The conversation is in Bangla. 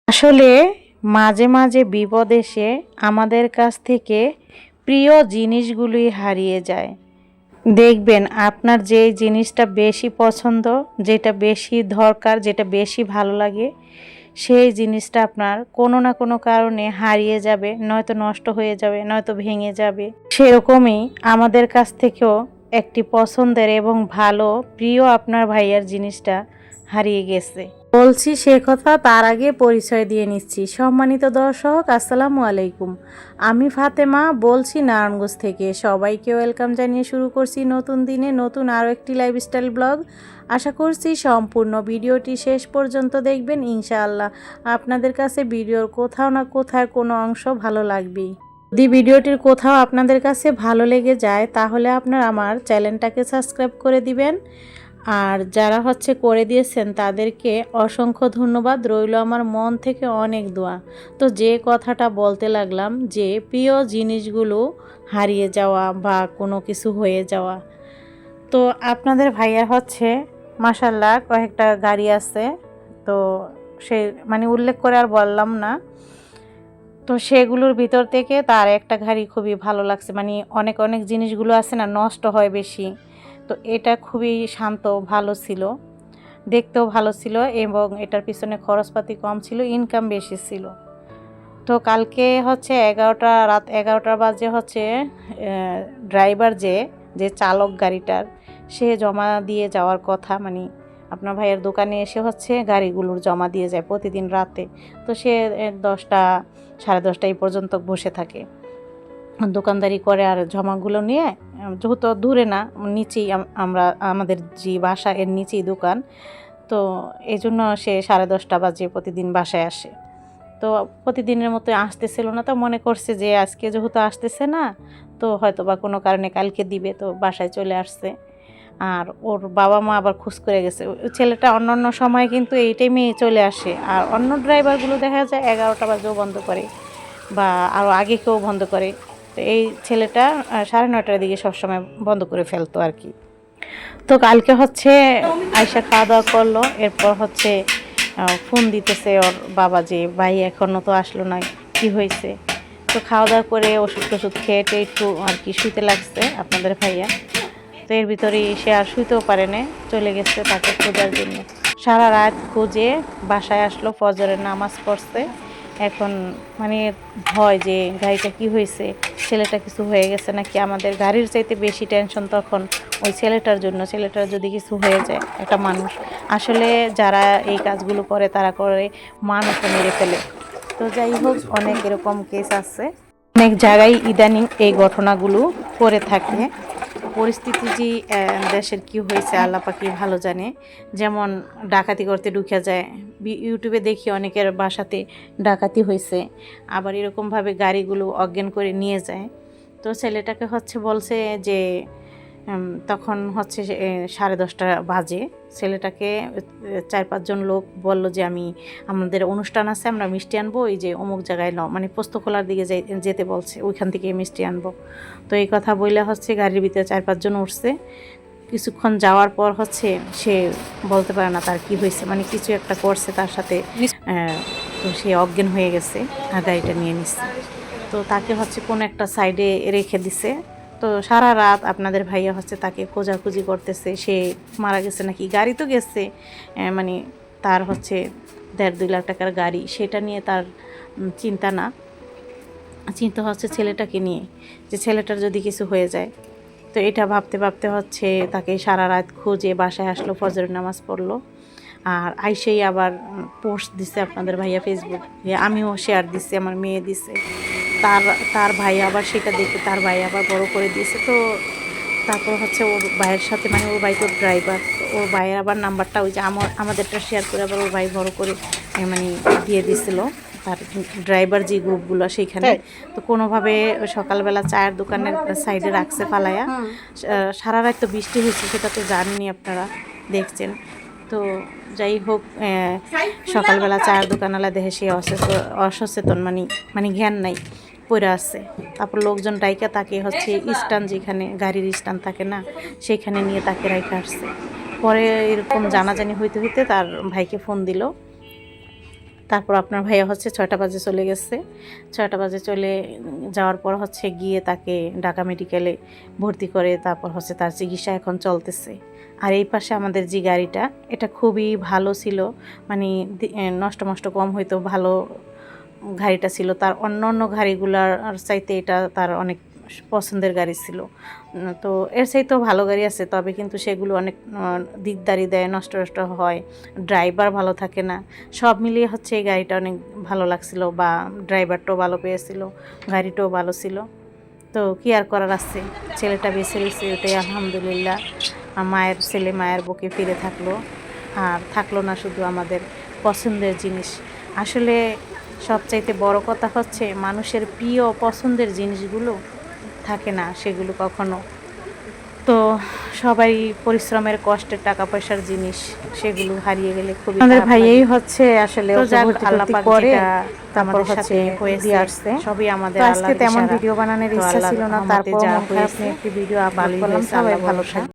আসলে মাঝে মাঝে বিপদ এসে আমাদের কাছ থেকে প্রিয় জিনিসগুলোই হারিয়ে যায়। দেখবেন আপনার যে জিনিসটা বেশি পছন্দ, যেটা বেশি দরকার, যেটা বেশি ভালো লাগে, সেই জিনিসটা আপনার কোনো না কোনো কারণে হারিয়ে যাবে, নয়তো নষ্ট হয়ে যাবে, নয়তো ভেঙে যাবে। সেরকমই আমাদের কাছ থেকেও একটি পছন্দের এবং ভালো প্রিয় আপনার ভাইয়ার জিনিসটা হারিয়ে গেছে। বলছি সে কথা, তার আগে পরিচয় দিয়ে নিচ্ছি। সম্মানিত দর্শক, আসসালামু আলাইকুম। আমি ফাতেমা বলছি নারায়ণগঞ্জ থেকে। সবাইকে ওয়েলকাম জানিয়ে শুরু করছি নতুন দিনে নতুন আরও একটি লাইফস্টাইল ব্লগ। আশা করছি সম্পূর্ণ ভিডিওটি শেষ পর্যন্ত দেখবেন, ইনশাআল্লাহ আপনাদের কাছে ভিডিওর কোথাও না কোথাও কোনো অংশ ভালো লাগবেই। যদি ভিডিওটির কোথাও আপনাদের কাছে ভালো লেগে যায় তাহলে আপনারা আমার চ্যানেলটাকে সাবস্ক্রাইব করে দিবেন। আর যারা করে দিয়েছেন তাদেরকে অসংখ্য ধন্যবাদ রইল, আমার মন থেকে অনেক দোয়া। তো যে কথাটা বলতে লাগলাম, যে প্রিয় জিনিসগুলো হারিয়ে যাওয়া বা কোনো কিছু হয়ে যাওয়া। তো আপনাদের ভাইয়া মাশাল্লাহ কয়েকটা গাড়ি আছে, তো সে উল্লেখ করে আর বললাম না। তো সেগুলোর ভিতর থেকে তার একটা গাড়ি খুবই ভালো লাগছে, অনেক অনেক জিনিসগুলো আছে না, নষ্ট হয় বেশি। তো এটা খুবই শান্ত, ভালো ছিল, দেখতেও ভালো ছিল এবং এটার পিছনে খরচপাতি কম ছিল, ইনকাম বেশি ছিল। তো কালকে রাত 11টা বাজে ড্রাইভার যে যে চালক গাড়িটার, সে জমা দিয়ে যাওয়ার কথা, আপনার ভাইয়ের দোকানে এসে গাড়িগুলোর জমা দিয়ে যায় প্রতিদিন রাতে। তো সে 10টা 10:30 এই পর্যন্ত বসে থাকে, দোকানদারি করে আর জমাগুলো নিয়ে, যেহেতু দূরে না, নিচেই আমরা আমাদের যে বাসা এর নিচেই দোকান, তো এই জন্য সে 10:30 বাজে প্রতিদিন বাসায় আসে। তো প্রতিদিনের মতো আসতেছিল না, তো মনে করছে যে আজকে যেহেতু আসতেছে না, তো হয়তো বা কোনো কারণে কালকে দিবে, তো বাসায় চলে আসছে। আর ওর বাবা মা আবার খোঁজ করে গেছে। ওই ছেলেটা অন্য সময় কিন্তু এই টাইমেই চলে আসে, আর অন্য ড্রাইভারগুলো দেখা যায় 11টা বাজেও বন্ধ করে বা আরও আগে কেউ বন্ধ করে। তো এই ছেলেটা 9:30টার দিকে সবসময় বন্ধ করে ফেলতো আর কি। তো কালকে আয়সা খাওয়া দাওয়া করলো, এরপর ফোন দিতেছে ওর বাবা যে ভাই এখনও তো আসলো না, কি হয়েছে। তো খাওয়া দাওয়া করে ওষুধ টষুধ খেয়ে একটু আর কি শুইতে লাগছে আপনাদের ভাইয়া। তো এর ভিতরেই সে আর শুইতেও পারে না, চলে গেছে তাকে খোঁজার জন্য। সারা রাত খুঁজে বাসায় আসলো, ফজরের নামাজ পড়ছে। এখন ভয় যে গাড়িটা কি হয়েছে, ছেলেটা কিছু হয়ে গেছে নাকি। আমাদের গাড়ির চাইতে বেশি টেনশন তখন ওই ছেলেটার জন্য, ছেলেটার যদি কিছু হয়ে যায়। একটা মানুষ আসলে যারা এই কাজগুলো করে তারা করে মানুষও মেরে ফেলে। তো যাই হোক, অনেক এরকম কেস আছে, অনেক জায়গায় ইদানিং এই ঘটনাগুলো করে থাকে। পরিস্থিতি যে দেশের কি হয়েছে আল্লাহ পাকই ভালো জানে। যেমন ডাকাতি করতে ঢুকে যায়, ইউটিউবে দেখি অনেকের বাসাতে ডাকাতি হয়েছে, আবার এরকমভাবে গাড়িগুলো অজ্ঞান করে নিয়ে যায়। তো ছেলেটাকে বলছে যে তখন 10:30 বাজে, ছেলেটাকে 4-5 জন লোক বলল যে আমাদের অনুষ্ঠান আছে, আমরা মিষ্টি আনবো, এই যে অমুক জায়গায় পোস্তখোলার দিকে যেতে বলছে, ওইখান থেকে মিষ্টি আনবো। তো এই কথা বললে গাড়ির ভিতরে 4-5 জন উঠছে। কিছুক্ষণ যাওয়ার পর সে বলতে পারে না তার কি হয়েছে, কিছু একটা করছে তার সাথে। তো সে অজ্ঞান হয়ে গেছে আর গাড়িটা নিয়ে নিচ্ছে। তো তাকে কোনো একটা সাইডে রেখে দিছে। তো সারা রাত আপনাদের ভাইয়া তাকে খোঁজাখুঁজি করতেছে, সে মারা গেছে নাকি। গাড়ি তো গেছে, তার 1.5-2 লাখ টাকার গাড়ি, সেটা নিয়ে তার চিন্তা না, চিন্তা ছেলেটাকে নিয়ে, যে ছেলেটার যদি কিছু হয়ে যায়। তো এটা ভাবতে ভাবতে তাকে সারা রাত খুঁজে বাসায় আসলো, ফজরের নামাজ পড়লো। আর আইসেই আবার পোস্ট দিছে আপনাদের ভাইয়া ফেসবুক, আমিও শেয়ার দিচ্ছি, আমার মেয়ে দিছে। তার ভাই আবার সেটা দেখে তার ভাই আবার বড় করে দিয়েছে। তো তারপর ওর ভাইয়ের সাথে, ওর ভাই তো ড্রাইভার, ওর ভাইয়ের আবার নাম্বারটা ওই যে আমাদেরটা শেয়ার করে আবার ওর ভাই বড় করে দিয়ে দিছিল তার ড্রাইভার যে গ্রুপগুলো সেইখানে। তো কোনোভাবে সকালবেলা চায়ের দোকানের সাইডে রাখছে ফালাইয়া। সারা রাত তো বৃষ্টি হয়েছে, সেটা তো জানেনই আপনারা, দেখছেন। তো যাই হোক, সকালবেলা চায়ের দোকানওয়ালা দেখে সে অসচেতন, জ্ঞান নাই, পড়ে আছে। তারপর লোকজন ডাইকা তাকে স্ট্যান্ড, যেখানে গাড়ির স্ট্যান্ড থাকে না, সেখানে নিয়ে তাকে রাইখা আসছে। পরে এরকম জানাজানি হইতে হইতে তার ভাইকে ফোন দিল। তারপর আপনার ভাইয়া হচ্ছে 6টা বাজে চলে গেছে। 6টা বাজে চলে যাওয়ার পর হচ্ছে গিয়ে তাকে ঢাকা মেডিকেলে ভর্তি করে তারপর হচ্ছে তার চিকিৎসা এখন চলতেছে। আর এই পাশে আমাদের যে গাড়িটা, এটা খুবই ভালো ছিল, মানে নষ্ট কম হইতো, ভালো গাড়িটা ছিল। তার অন্য গাড়িগুলার চাইতে এটা তার অনেক পছন্দের গাড়ি ছিল। তো এর চাইতেও ভালো গাড়ি আছে, তবে কিন্তু সেগুলো অনেক দিকদারি দেয়, নষ্ট হয়, ড্রাইভার ভালো থাকে না। সব মিলিয়ে হচ্ছে এই গাড়িটা অনেক ভালো লাগছিল, বা ড্রাইভারটাও ভালো পেয়েছিল, গাড়িটাও ভালো ছিল। তো কি আর করার আছে, ছেলেটা বেঁচে রয়েছে, ওটাই আলহামদুলিল্লাহ। মায়ের ছেলে মায়ের বুকে ফিরে থাকলো। আর থাকলো না শুধু আমাদের পছন্দের জিনিস। আসলে সবচাইতে বড় কথা হচ্ছে মানুষের প্রিয় পছন্দের জিনিসগুলো থাকে না সেগুলো কখনো। তো সবাই পরিশ্রমের কষ্টের টাকা পয়সার জিনিস সেগুলো হারিয়ে গেলে খুবই আমাদের খারাপ ভাইয়াই লাগে। হচ্ছে আসলে তো ওকে যাক, ভর্তি আল্লাহ টর্তি পাক করে যেটা তারপর আমাদের হচ্ছে সাথে হয়েছে দিয়ে আসছে। সবই তো আমাদের আজকে আল্লাহর তেমন ইশারা। ভিডিও বানানোর তো ইচ্ছা আল্লাহর ছিল না, রহমতে তারপর যা মন খারাপ হয়েছে নিয়ে একটি ভিডিও আপলোড ভালোই করলাম। হয়েছে, সবাই আল্লাহ ভালো ভরসা। থাকবে।